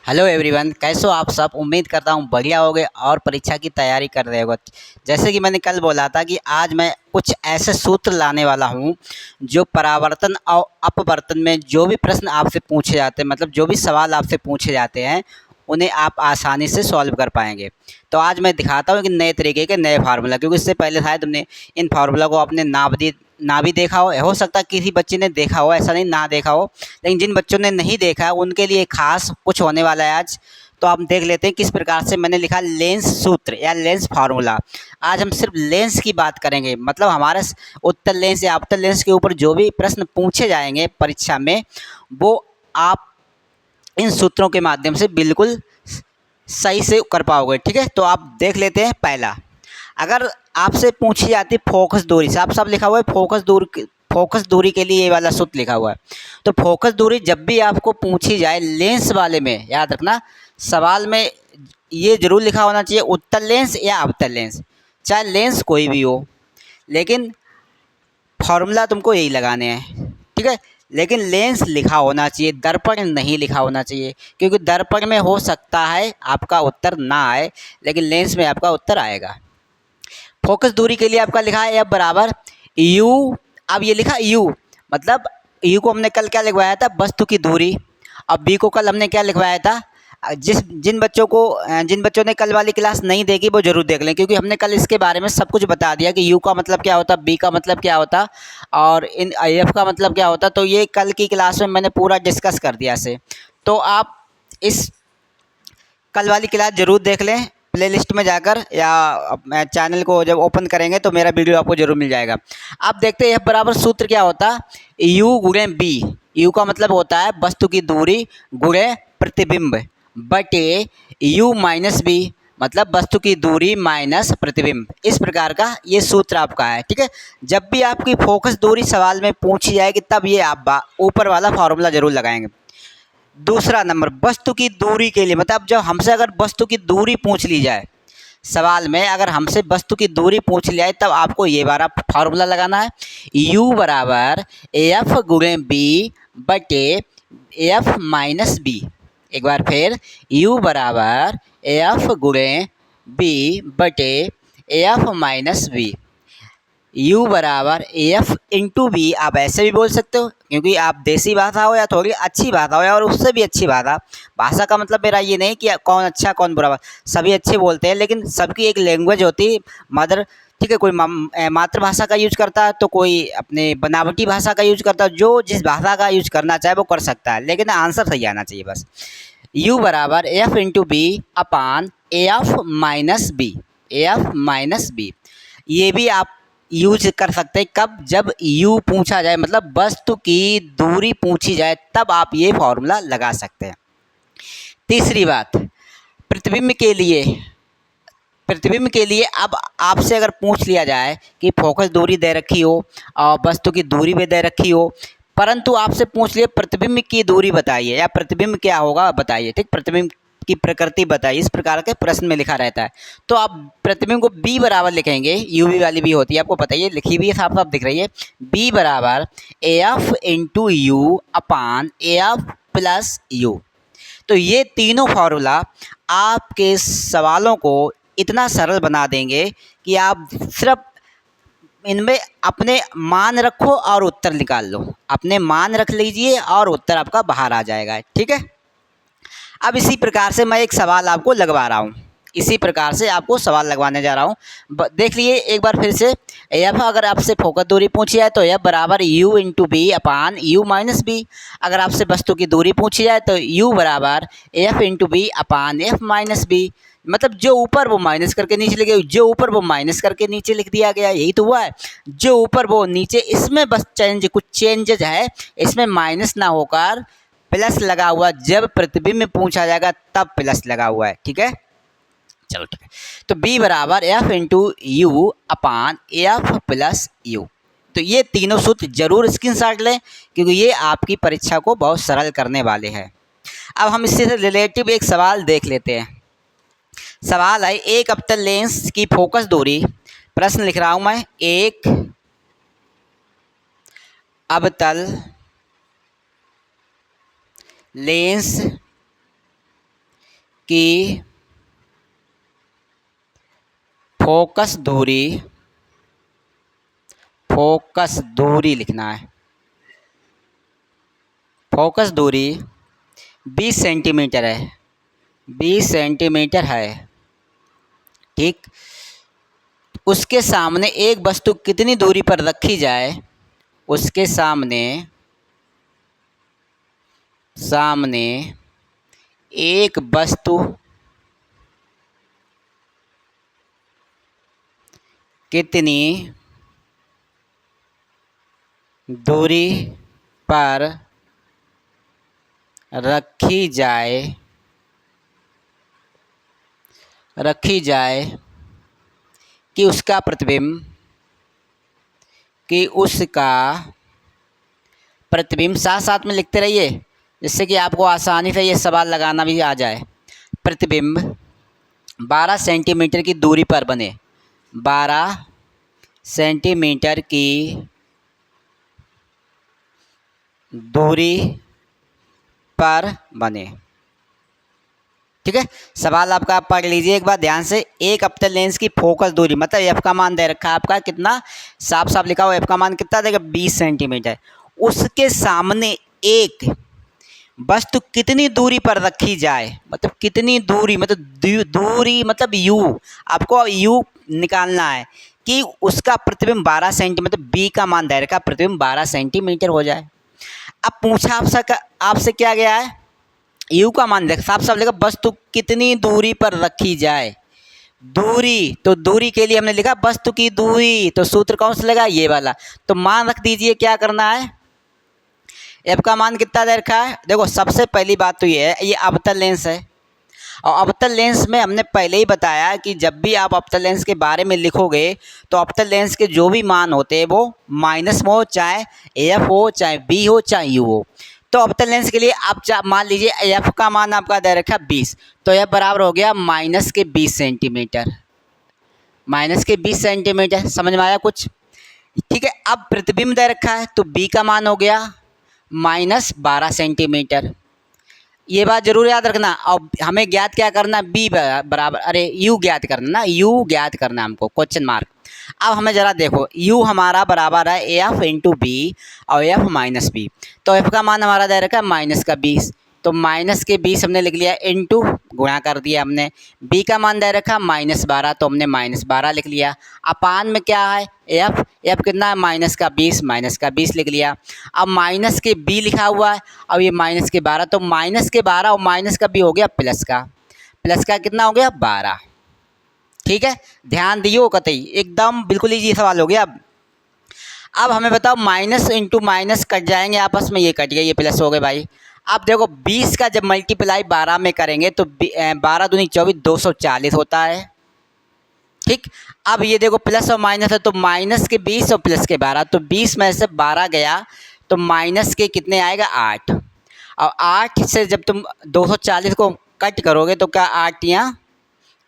Hello everyone, कैसे हो आप सब। उम्मीद करता हूँ बढ़िया होगे और परीक्षा की तैयारी कर रहे होगे। जैसे कि मैंने कल बोला था कि आज मैं कुछ ऐसे सूत्र लाने वाला हूँ जो परावर्तन और अपवर्तन में जो भी प्रश्न आपसे पूछे जाते हैं, मतलब जो भी सवाल आपसे पूछे जाते हैं, उन्हें आप आसानी से सॉल्व कर पाएंगे। तो आज मैं दिखाता हूँ कि नए तरीके के नए फार्मूला, क्योंकि इससे पहले शायद तुमने इन फार्मूला को अपने ना भी देखा हो सकता है किसी बच्चे ने देखा हो, ऐसा नहीं ना देखा हो। लेकिन जिन बच्चों ने नहीं देखा है उनके लिए खास कुछ होने वाला है आज। तो हम देख लेते हैं किस प्रकार से मैंने लिखा लेंस सूत्र या लेंस फार्मूला। आज हम सिर्फ लेंस की बात करेंगे, मतलब हमारे उत्तर लेंस या अवतल लेंस के ऊपर जो भी प्रश्न पूछे जाएंगे परीक्षा में, वो आप इन सूत्रों के माध्यम से बिल्कुल सही से कर पाओगे। ठीक है, तो आप देख लेते हैं। पहला, अगर आपसे पूछी जाती फोकस दूरी, साफ साफ लिखा हुआ है फोकस दूरी के लिए ये वाला सूत्र लिखा हुआ है। तो फोकस दूरी जब भी आपको पूछी जाए लेंस वाले में, याद रखना सवाल में ये जरूर लिखा होना चाहिए उत्तल लेंस या अवतल लेंस, चाहे लेंस कोई भी हो, लेकिन फॉर्मूला तुमको यही लगाने हैं। ठीक है, लेकिन लेंस लिखा होना चाहिए, दर्पण नहीं लिखा होना चाहिए, क्योंकि दर्पण में हो सकता है आपका उत्तर ना आए, लेकिन लेंस में आपका उत्तर आएगा। फोकस दूरी के लिए आपका लिखा है एफ बराबर यू। अब ये लिखा यू, मतलब यू को हमने कल क्या लिखवाया था, वस्तु की दूरी। अब बी को कल हमने क्या लिखवाया था, जिन बच्चों ने कल वाली क्लास नहीं देखी वो जरूर देख लें, क्योंकि हमने कल इसके बारे में सब कुछ बता दिया कि यू का मतलब क्या होता, बी का मतलब क्या होता और इन एफ का मतलब क्या होता। तो ये कल की क्लास में मैंने पूरा डिस्कस कर दिया से। तो आप इस कल वाली क्लास ज़रूर देख लें प्लेलिस्ट में जाकर, या चैनल को जब ओपन करेंगे तो मेरा वीडियो आपको ज़रूर मिल जाएगा। आप देखते हैं एफ बराबर सूत्र क्या होता है, यू गुणे बी। यू का मतलब होता है वस्तु की दूरी गुणे प्रतिबिंब बटे यू माइनस बी, मतलब वस्तु की दूरी माइनस प्रतिबिंब। इस प्रकार का ये सूत्र आपका है। ठीक है, जब भी आपकी फोकस दूरी सवाल में पूछी जाएगी तब ये आप ऊपर वाला फार्मूला जरूर लगाएंगे। दूसरा नंबर, वस्तु की दूरी के लिए, मतलब जब हमसे अगर वस्तु की दूरी पूछ ली जाए सवाल में, अगर हमसे वस्तु की दूरी पूछ लिया है तब आपको ये वाला फार्मूला लगाना है, u बराबर एफ गुणे बी बटे एफ माइनस बी। एक बार फिर, u बराबर एफ गुणे बी बटे एफ माइनस बी। u बराबर एफ इंटू बी, आप ऐसे भी बोल सकते हो, क्योंकि आप देसी भाषा हो या थोड़ी अच्छी भाषा हो या और उससे भी अच्छी भाषा का मतलब मेरा ये नहीं कि कौन अच्छा कौन बुरा, सभी अच्छे बोलते हैं, लेकिन सबकी एक लैंग्वेज होती है मदर। ठीक है, कोई मातृभाषा का यूज करता है तो कोई अपने बनावटी भाषा का यूज करता है। जो जिस भाषा का यूज करना चाहे वो कर सकता है, लेकिन आंसर सही आना चाहिए बस। u बराबर F into B upon F minus B, F minus B. ये भी आप यूज कर सकते हैं कब, जब यू पूछा जाए, मतलब वस्तु की दूरी पूछी जाए, तब आप ये फॉर्मूला लगा सकते हैं। तीसरी बात, प्रतिबिंब के लिए प्रतिबिंब के लिए अब आपसे अगर पूछ लिया जाए कि फोकस दूरी दे रखी हो और वस्तु की दूरी भी दे रखी हो, परंतु आपसे पूछ लिया प्रतिबिंब की दूरी बताइए या प्रतिबिंब क्या होगा बताइए, ठीक, प्रतिबिंब की प्रकृति बताइए, इस प्रकार के प्रश्न में लिखा रहता है। तो आप प्रतिबिंब को b बराबर लिखेंगे, यूवी वाली भी होती है, आपको पता है, लिखी हुई है, साफ साफ दिख रही है। b बराबर F into you upon F plus you. तो ये तीनों फार्मूला आपके सवालों को इतना सरल बना देंगे कि आप सिर्फ इनमें अपने मान रखो और उत्तर निकाल लो, अपने मान रख लीजिए और उत्तर आपका बाहर आ जाएगा। ठीक है, अब इसी प्रकार से मैं एक सवाल आपको लगवा रहा हूँ, इसी प्रकार से आपको सवाल लगवाने जा रहा हूँ। देख लिए एक बार फिर से, एफ अगर आपसे फोकस दूरी पूछी जाए तो एफ बराबर u into B upon u minus b. अगर आपसे वस्तु की दूरी पूछी जाए तो यू बराबर F into B upon F minus B. मतलब जो ऊपर वो माइनस करके नीचे लिख गया, जो ऊपर वो माइनस करके नीचे लिख दिया गया, यही तो हुआ है। जो ऊपर वो नीचे, इसमें बस कुछ चेंजेज है, इसमें माइनस ना होकर प्लस लगा हुआ, जब प्रतिबिंब पूछा जाएगा तब प्लस लगा हुआ है। ठीक है, चलो ठीक है। तो b बराबर F into you upon F plus you. तो ये तीनों सूत्र जरूर स्क्रीनशॉट लें, क्योंकि ये आपकी परीक्षा को बहुत सरल करने वाले हैं। अब हम इससे रिलेटिव एक सवाल देख लेते हैं। सवाल है, एक अवतल लेंस की फोकस दूरी, प्रश्न लिख रहा हूं मैं, एक अवतल लेंस की फोकस दूरी लिखना है। फोकस दूरी 20 सेंटीमीटर है, 20 सेंटीमीटर है। ठीक, उसके सामने एक वस्तु कितनी दूरी पर रखी जाए, उसके सामने एक वस्तु कितनी दूरी पर रखी जाए कि उसका प्रतिबिंब साथ साथ में लिखते रहिए, जिससे कि आपको आसानी से ये सवाल लगाना भी आ जाए। प्रतिबिंब 12 सेंटीमीटर की दूरी पर बने, 12 सेंटीमीटर की दूरी पर बने। ठीक है, सवाल आपका आप पढ़ लीजिए एक बार ध्यान से। एक अवतल लेंस की फोकस दूरी, मतलब एफ का मान दे रखा है आपका कितना, साफ साफ लिखा हुआ एफ का मान कितना देगा, 20 सेंटीमीटर। उसके सामने एक वस्तु कितनी दूरी पर रखी जाए, मतलब कितनी दूरी, मतलब दूरी मतलब यू, आपको यू निकालना है कि उसका प्रतिबिंब 12 सेंटीमीटर, मतलब बी का मान दे रखा, प्रतिबिंब 12 सेंटीमीटर हो जाए। अब पूछा आपसे क्या गया है, यू का मान देख, साफ साफ लिखा वस्तु कितनी दूरी पर रखी जाए। दूरी, तो दूरी के लिए हमने लिखा वस्तु की दूरी, तो सूत्र कौन सा लगा, ये वाला। तो मान रख दीजिए, क्या करना है, एफ का मान कितना दे रखा है। देखो सबसे पहली बात तो ये है, ये अवतल लेंस है, और अवतल लेंस में हमने पहले ही बताया कि जब भी आप अवतल लेंस के बारे में लिखोगे तो अवतल लेंस के जो भी मान होते हैं वो माइनस में हो, चाहे एफ हो, चाहे बी हो, चाहे यू हो। तो अवतल लेंस के लिए आप मान लीजिए एफ का मान आपका दे रखा 20, तो यह बराबर हो गया माइनस के 20 सेंटीमीटर, माइनस के 20 सेंटीमीटर। समझ में आया कुछ। ठीक है, अब प्रतिबिंब दे रखा है तो बी का मान हो गया माइनस 12 सेंटीमीटर। ये बात जरूर याद रखना। और हमें ज्ञात क्या करना, बी बराबर, अरे यू ज्ञात करना ना, यू ज्ञात करना हमको, क्वेश्चन मार्क। अब हमें ज़रा देखो, यू हमारा बराबर है एफ इंटू बी और एफ माइनस बी। तो एफ का मान हमारा दे रखा है माइनस का 20, तो माइनस के 20 हमने लिख लिया, इंटू गुणा कर दिया हमने। बी का मान दे रखा माइनस 12, तो हमने माइनस 12 लिख लिया। अपान में क्या है, एफ कितना है, माइनस का 20 लिख लिया। अब माइनस के बी लिखा हुआ है, अब ये माइनस के 12, तो माइनस के 12 और माइनस का बी हो गया प्लस का कितना हो गया, 12। ठीक है, ध्यान दियो कतई, एकदम बिल्कुल इजी सवाल हो गया। अब हमें बताओ, माइनस इंटू माइनस कट जाएंगे आपस में, ये कट गए, ये प्लस हो गए भाई। अब देखो 20 का जब मल्टीप्लाई 12 में करेंगे तो 12 दूनी 24, 240 होता है। ठीक, अब ये देखो प्लस और माइनस है, तो माइनस के 20 और प्लस के 12, तो 20 में से 12 गया तो माइनस के कितने आएगा, 8। और 8 से जब तुम 240 को कट करोगे तो क्या 8 या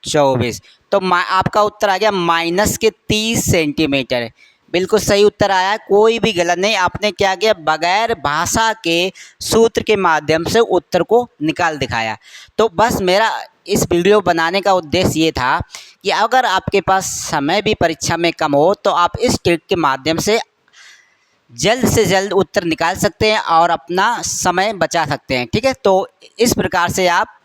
24, तो आपका उत्तर आ गया माइनस के 30 सेंटीमीटर। बिल्कुल सही उत्तर आया, कोई भी गलत नहीं। आपने क्या किया, बगैर भाषा के सूत्र के माध्यम से उत्तर को निकाल दिखाया। तो बस मेरा इस वीडियो बनाने का उद्देश्य ये था कि अगर आपके पास समय भी परीक्षा में कम हो तो आप इस ट्रिक के माध्यम से जल्द उत्तर निकाल सकते हैं और अपना समय बचा सकते हैं। ठीक है, तो इस प्रकार से आप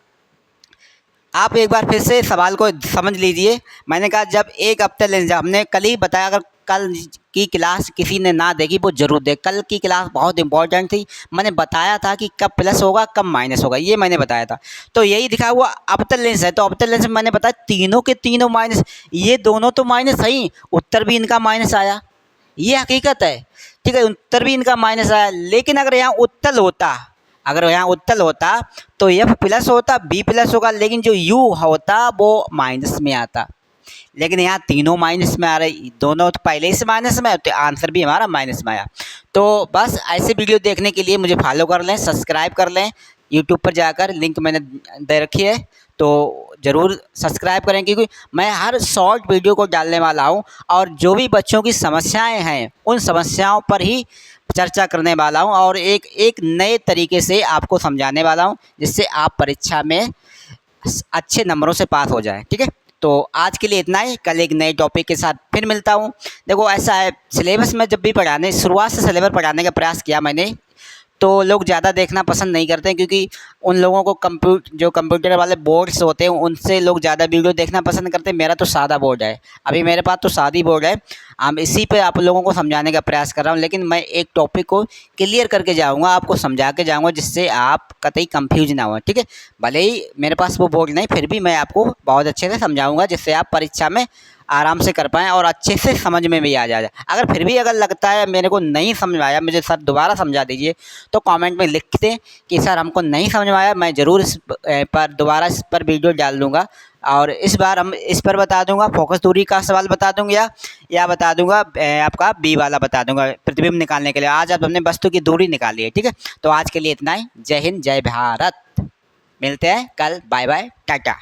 एक बार फिर से सवाल को समझ लीजिए। मैंने कहा जब एक अवतल लेंस, हमने कल ही बताया, अगर कल की क्लास किसी ने ना देखी वो जरूर देख, कल की क्लास बहुत इंपॉर्टेंट थी। मैंने बताया था कि कब प्लस होगा कब माइनस होगा, ये मैंने बताया था। तो यही दिखा हुआ अवतल लेंस है, तो अवतल लेंस में मैंने बताया तीनों के तीनों माइनस, ये दोनों तो माइनस है ही, उत्तर भी इनका माइनस आया, ये हकीकत है। ठीक है, उत्तर भी इनका माइनस आया। लेकिन अगर यहाँ उत्तल होता तो एफ प्लस होता, बी प्लस होगा, लेकिन जो यू होता वो माइनस में आता। लेकिन यहाँ तीनों माइनस में आ रहे, दोनों तो पहले से माइनस में, तो आंसर भी हमारा माइनस में आया। तो बस ऐसे वीडियो देखने के लिए मुझे फॉलो कर लें, सब्सक्राइब कर लें। यूट्यूब पर जाकर लिंक मैंने दे रखी है, तो ज़रूर सब्सक्राइब करें, क्योंकि मैं हर शॉर्ट वीडियो को डालने वाला हूँ और जो भी बच्चों की समस्याएं हैं उन समस्याओं पर ही चर्चा करने वाला हूँ और एक नए तरीके से आपको समझाने वाला हूँ, जिससे आप परीक्षा में अच्छे नंबरों से पास हो जाए। ठीक है, तो आज के लिए इतना ही, कल एक नए टॉपिक के साथ फिर मिलता हूँ। देखो ऐसा है, सिलेबस में जब भी पढ़ाने शुरुआत से सिलेबस पढ़ाने का प्रयास किया मैंने, तो लोग ज़्यादा देखना पसंद नहीं करते हैं, क्योंकि उन लोगों को जो कंप्यूटर वाले बोर्ड्स होते हैं उनसे लोग ज़्यादा वीडियो देखना पसंद करते हैं। मेरा तो सादा बोर्ड है, अभी मेरे पास तो सादी बोर्ड है। हम इसी पे आप लोगों को समझाने का प्रयास कर रहा हूँ, लेकिन मैं एक टॉपिक को क्लियर करके जाऊँगा, आपको समझा के जाऊँगा, जिससे आप कतई कंफ्यूज ना हो। ठीक है, भले ही मेरे पास वो बोर्ड नहीं, फिर भी मैं आपको बहुत अच्छे से समझाऊँगा, जिससे आप परीक्षा में आराम से कर पाएँ और अच्छे से समझ में भी आ जाए। अगर फिर भी अगर लगता है मेरे को नहीं समझ में आया, मुझे सर दोबारा समझा दीजिए, तो कमेंट में लिख दें कि सर हमको नहीं समझ में आया, मैं ज़रूर इस पर दोबारा इस पर वीडियो डाल दूँगा। और इस बार हम इस पर बता दूँगा, फोकस दूरी का सवाल बता दूँगा, या बता दूँगा आपका बी वाला बता दूँगा, प्रतिबिंब निकालने के लिए। आज आप हमने वस्तु की दूरी निकाली है। ठीक है, तो आज के लिए इतना ही। जय हिंद, जय भारत। मिलते हैं कल। Bye bye, Tata.